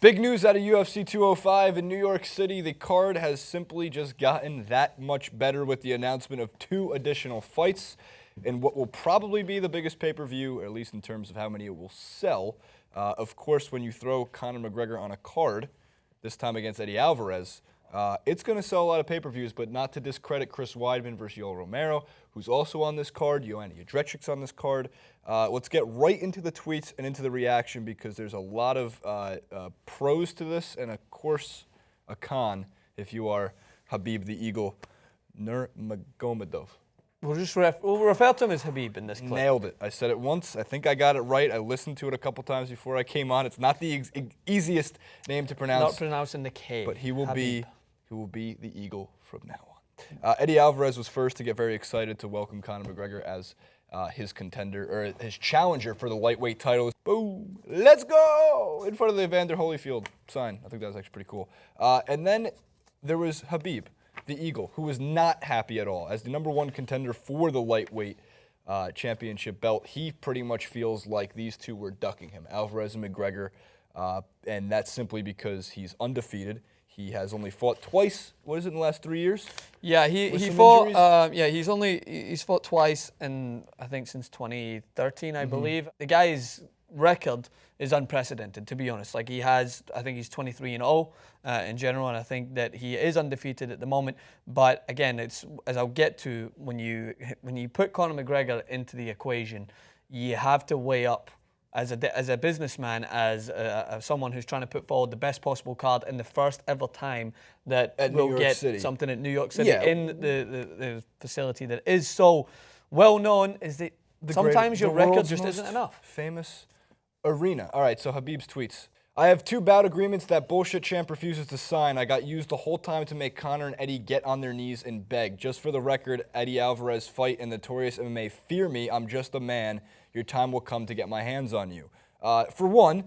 Big news out of UFC 205 in New York City. The card has simply just gotten that much better with the announcement of 2 additional fights in what will probably be the biggest pay-per-view, or at least in terms of how many it will sell. Of course, when you throw Conor McGregor on a card, this time against Eddie Alvarez, it's going to sell a lot of pay-per-views, but not to discredit Chris Weidman versus Yoel Romero, who's also on this card. Joanna Jędrzejczyk's on this card. Let's get right into the tweets and into the reaction because there's a lot of pros to this and, of course, a con if you are Khabib the Eagle Nurmagomedov. We'll refer to him as Khabib in this clip. Nailed it. I said it once. I think I got it right. I listened to it a couple times before I came on. It's not the easiest name to pronounce. Not pronouncing the K. But he will Khabib. be the Eagle from now on. Eddie Alvarez was first to get very excited to welcome Conor McGregor as his contender, or his challenger for the lightweight title. Boom! Let's go! In front of the Evander Holyfield sign. I think that was actually pretty cool. And then there was Khabib, the Eagle, who was not happy at all. As the #1 contender for the lightweight championship belt, he pretty much feels like these two were ducking him, Alvarez and McGregor, and that's simply because he's undefeated. He has only fought twice. What is it in the last 3 years? Yeah, he fought. He's fought twice, and I think since 2013, I believe. The guy's record is unprecedented, to be honest. Like I think he's 23-0 in general, and I think that he is undefeated at the moment. But again, it's as I'll get to when you put Conor McGregor into the equation, you have to weigh up. As a businessman, as someone who's trying to put forward the best possible card in the first ever time that we'll get something at New York City in the facility that is so well known, is that sometimes your record just isn't enough. Famous arena. All right, so Khabib's tweets. I have 2 bout agreements that bullshit champ refuses to sign. I got used the whole time to make Conor and Eddie get on their knees and beg. Just for the record, Eddie Alvarez fight and Notorious MMA fear me. I'm just a man. Your time will come to get my hands on you. For one,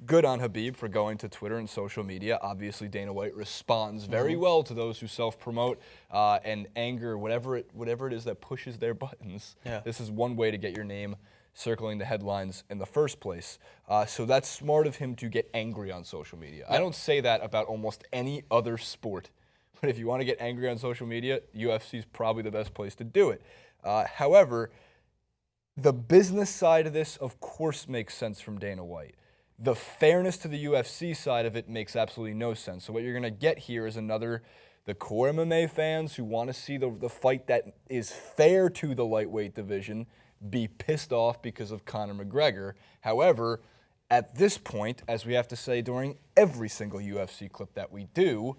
good on Khabib for going to Twitter and social media. Obviously, Dana White responds very well to those who self-promote and anger, whatever it is that pushes their buttons. Yeah. This is one way to get your name circling the headlines in the first place. So that's smart of him to get angry on social media. I don't say that about almost any other sport. But if you want to get angry on social media, UFC is probably the best place to do it. However, the business side of this, of course, makes sense from Dana White. The fairness to the UFC side of it makes absolutely no sense. So what you're going to get here is the core MMA fans who want to see the fight that is fair to the lightweight division be pissed off because of Conor McGregor. However, at this point, as we have to say during every single UFC clip that we do,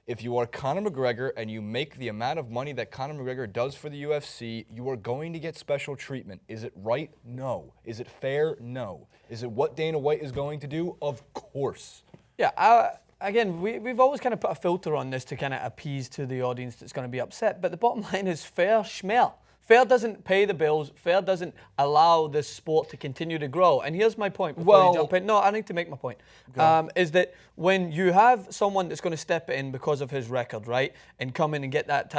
if you are Conor McGregor and you make the amount of money that Conor McGregor does for the UFC, you are going to get special treatment. Is it right? No. Is it fair? No. Is it what Dana White is going to do? Of course. Yeah, again, we've always kind of put a filter on this to kind of appease to the audience that's going to be upset, but the bottom line is fair schmear. Fair doesn't pay the bills. Fair doesn't allow this sport to continue to grow. And here's my point before you jump in. No, I need to make my point. Is that when you have someone that's going to step in because of his record, right, and come in and get that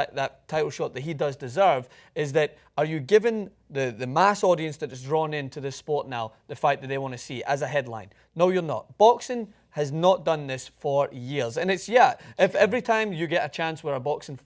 title shot that he does deserve, is that are you giving the mass audience that is drawn into this sport now the fight that they want to see as a headline? No, you're not. Boxing has not done this for years. And if every time you get a chance where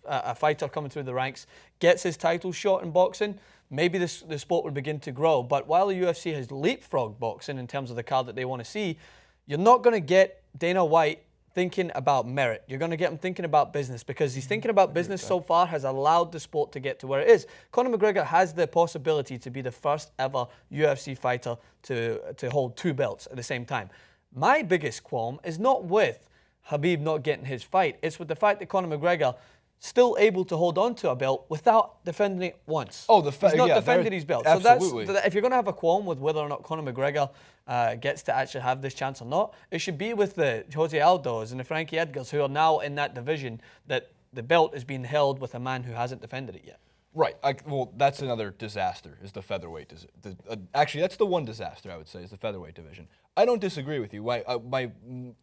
a fighter coming through the ranks gets his title shot in boxing, maybe the sport will begin to grow. But while the UFC has leapfrogged boxing in terms of the card that they want to see, you're not going to get Dana White thinking about merit. You're going to get him thinking about business because he's thinking about business so far has allowed the sport to get to where it is. Conor McGregor has the possibility to be the first ever UFC fighter to hold 2 belts at the same time. My biggest qualm is not with Khabib not getting his fight. It's with the fact that Conor McGregor still able to hold on to a belt without defending it once. He's not defended his belt. Absolutely. So if you're going to have a qualm with whether or not Conor McGregor gets to actually have this chance or not, it should be with the Jose Aldos and the Frankie Edgars who are now in that division that the belt is being held with a man who hasn't defended it yet. Right. Well, that's another disaster, is the featherweight. Actually, that's the one disaster, I would say, is the featherweight division. I don't disagree with you.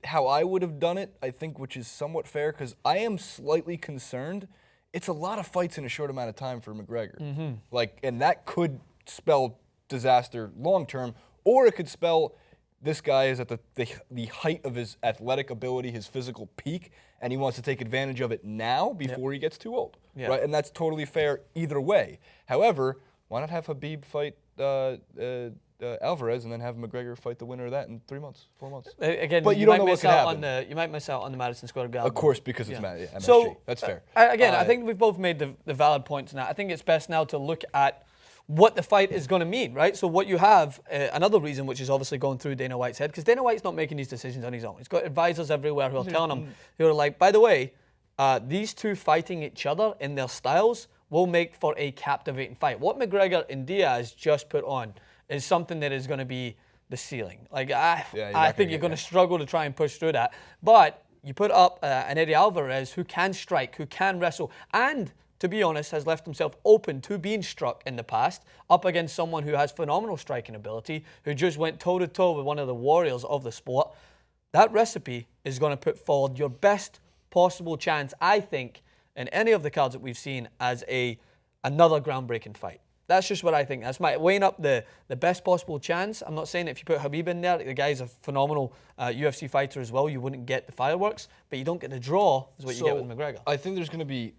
How I would have done it, I think, which is somewhat fair, because I am slightly concerned. It's a lot of fights in a short amount of time for McGregor. And that could spell disaster long term, or it could spell This guy is at the height of his athletic ability, his physical peak, and he wants to take advantage of it now before he gets too old, right? And that's totally fair either way. However, why not have Khabib fight Alvarez and then have McGregor fight the winner of that in 3 months, 4 months? Again, but you don't know what could happen. You might miss out on the Madison Square Garden. Of course, because it's MSG. So, that's fair. I think we've both made the valid points now. I think it's best now to look at what the fight is going to mean, right? So what you have, another reason which is obviously going through Dana White's head, because Dana White's not making these decisions on his own. He's got advisors everywhere who are telling him, who are like, by the way, these two fighting each other in their styles will make for a captivating fight. What McGregor and Diaz just put on is something that is going to be the ceiling. Like, I think you're going to struggle to try and push through that. But you put up an Eddie Alvarez who can strike, who can wrestle, and to be honest, has left himself open to being struck in the past, up against someone who has phenomenal striking ability, who just went toe-to-toe with one of the warriors of the sport. That recipe is going to put forward your best possible chance, I think, in any of the cards that we've seen as another groundbreaking fight. That's just what I think. That's weighing up the best possible chance. I'm not saying if you put Khabib in there, the guy's a phenomenal UFC fighter as well, you wouldn't get the fireworks, but you don't get the draw, is what you get with McGregor. I think there's going to be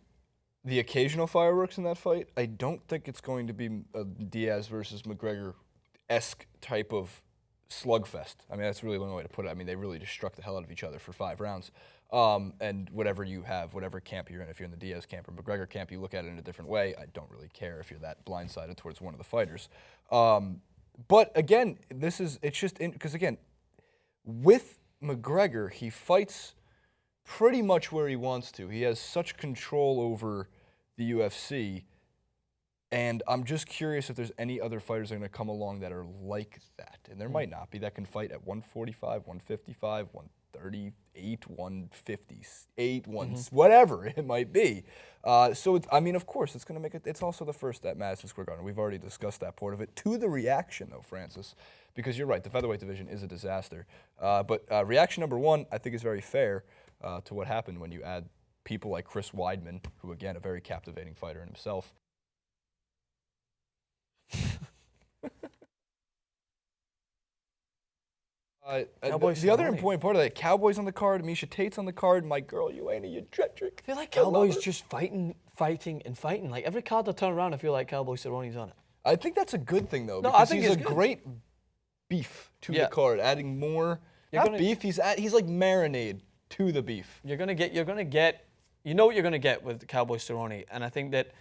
the occasional fireworks in that fight. I don't think it's going to be a Diaz versus McGregor-esque type of slugfest. I mean, that's really the only way to put it. I mean, they really just struck the hell out of each other for 5 rounds. And whatever you have, whatever camp you're in, if you're in the Diaz camp or McGregor camp, you look at it in a different way. I don't really care if you're that blindsided towards one of the fighters. But again, it's just because again, with McGregor, he fights pretty much where he wants to. He has such control over the UFC, and I'm just curious if there's any other fighters that are going to come along that are like that. And there might not be, that can fight at 145, 155, 138, 158, whatever it might be. So, I mean, of course, it's going to make it. It's also the first at Madison Square Garden. We've already discussed that part of it. To the reaction, though, Francis, because you're right, the featherweight division is a disaster. But reaction number 1, I think, is very fair to what happened when you add people like Chris Weidman, who, again, a very captivating fighter in himself. The other important part of that, Cowboys on the card, Miesha Tate's on the card, my girl, Joanna Jędrzejczyk. I feel like Cowboys just fighting. Like, every card I turn around, I feel like Cowboy Cerrone's on it. I think that's a good thing, though, no, because I think he's it's a good. great beef to the card, adding more, beef, he's like marinade to the beef. You know what you're going to get with Cowboy Cerrone, and I think that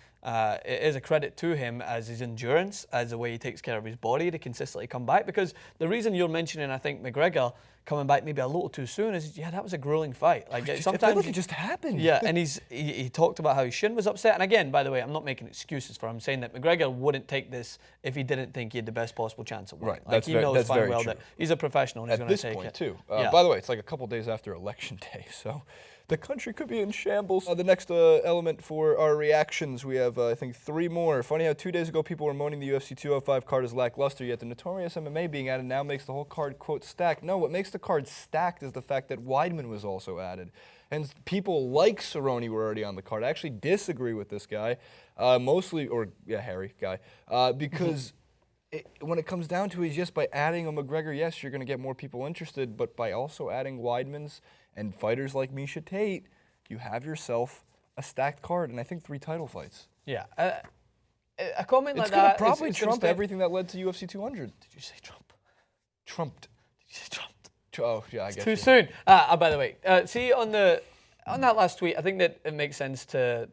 it is a credit to him as his endurance, as the way he takes care of his body to consistently come back. Because the reason you're mentioning, I think, McGregor coming back maybe a little too soon is, that was a grueling fight. Like, sometimes it just happened. Yeah, and he talked about how his shin was upset. And again, by the way, I'm not making excuses for him. I'm saying that McGregor wouldn't take this if he didn't think he had the best possible chance of winning. Right, like, he knows fine well that he's a professional and he's going to take it. At this point, too. By the way, it's like a couple days after Election Day, so the country could be in shambles. The next element for our reactions, we have, I think, 3 more. Funny how 2 days ago people were moaning the UFC 205 card is lackluster, yet the notorious MMA being added now makes the whole card, quote, stacked. No, what makes the card stacked is the fact that Weidman was also added. And people like Cerrone were already on the card. I actually disagree with this guy, Harry guy, because when it comes down to it, just by adding a McGregor, yes, you're going to get more people interested, but by also adding Weidman's and fighters like Miesha Tate, you have yourself a stacked card, and I think 3 title fights. Yeah. A comment like that... It's going to probably trump everything that led to UFC 200. Did you say Trump? Trumped. Did you say Trumped? Oh, yeah, I guess. Too soon. By the way, see, on that last tweet, I think that it makes sense to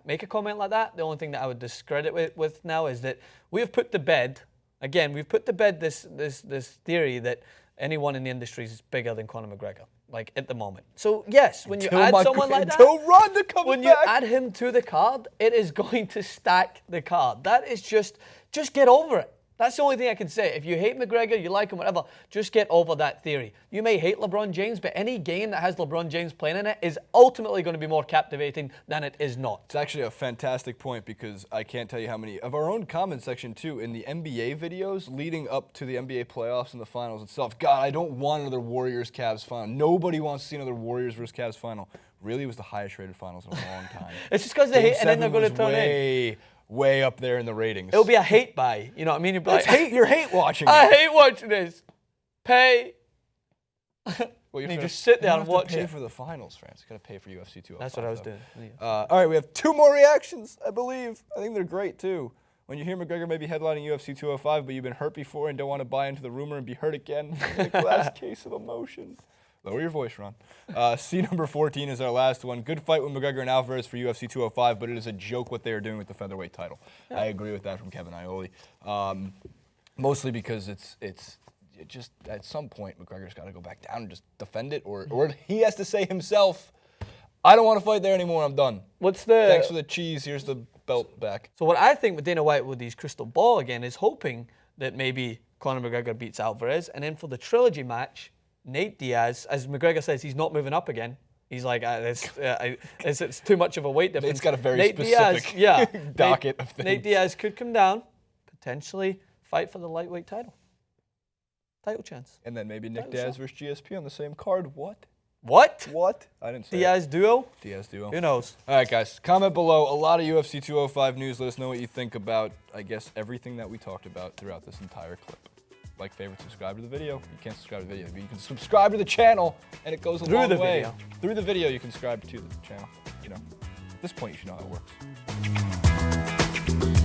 make a comment like that. The only thing that I would discredit with now is that we have put to bed, this theory that anyone in the industry is bigger than Conor McGregor, like, at the moment. So, yes, when you add someone like that, when you add him to the card, it is going to stack the card. That is just get over it. That's the only thing I can say. If you hate McGregor, you like him, whatever, just get over that theory. You may hate LeBron James, but any game that has LeBron James playing in it is ultimately going to be more captivating than it is not. It's actually a fantastic point, because I can't tell you how many of our own comment section, too, in the NBA videos leading up to the NBA playoffs and the finals itself. God, I don't want another Warriors-Cavs final. Nobody wants to see another Warriors versus Cavs final. Really, it was the highest rated finals in a long time. It's just because they hate, and then they're going to turn in. Way up there in the ratings. It'll be a hate buy. You know what I mean? You're hate watching. I hate watching this. pay. Well, And you just sit there you and don't have watch to pay it. for the finals, France. You got to pay for UFC 205. That's what I was though. doing. All right, we have 2 more reactions, I believe. I think they're great, too. When you hear McGregor maybe headlining UFC 205, but you've been hurt before and don't want to buy into the rumor and be hurt again, a glass case of emotion. Lower your voice, Ron. C number 14 is our last one. Good fight with McGregor and Alvarez for UFC 205, but it is a joke what they are doing with the featherweight title. Yeah. I agree with that from Kevin Ioli. Mostly because it's just at some point McGregor's got to go back down and just defend it, or he has to say himself, I don't want to fight there anymore, I'm done. Thanks for the cheese, here's the belt back. So what I think with Dana White with his crystal ball again is hoping that maybe Conor McGregor beats Alvarez, and then for the trilogy match, Nate Diaz, as McGregor says, he's not moving up again. He's like, it's too much of a weight difference. It's got a very Nate specific Diaz, docket of things. Nate Diaz could come down, potentially fight for the lightweight title. Title chance. And then maybe Nick Diaz versus GSP on the same card. What? I didn't say Diaz duo? Diaz duo. Who knows? All right, guys. Comment below. A lot of UFC 205 news. Let us know what you think about, I guess, everything that we talked about throughout this entire clip. Like, favorite, subscribe to the video. You can't subscribe to the video, but you can subscribe to the channel, and it goes a long way. Through the video, you can subscribe to the channel. You know, at this point, you should know how it works.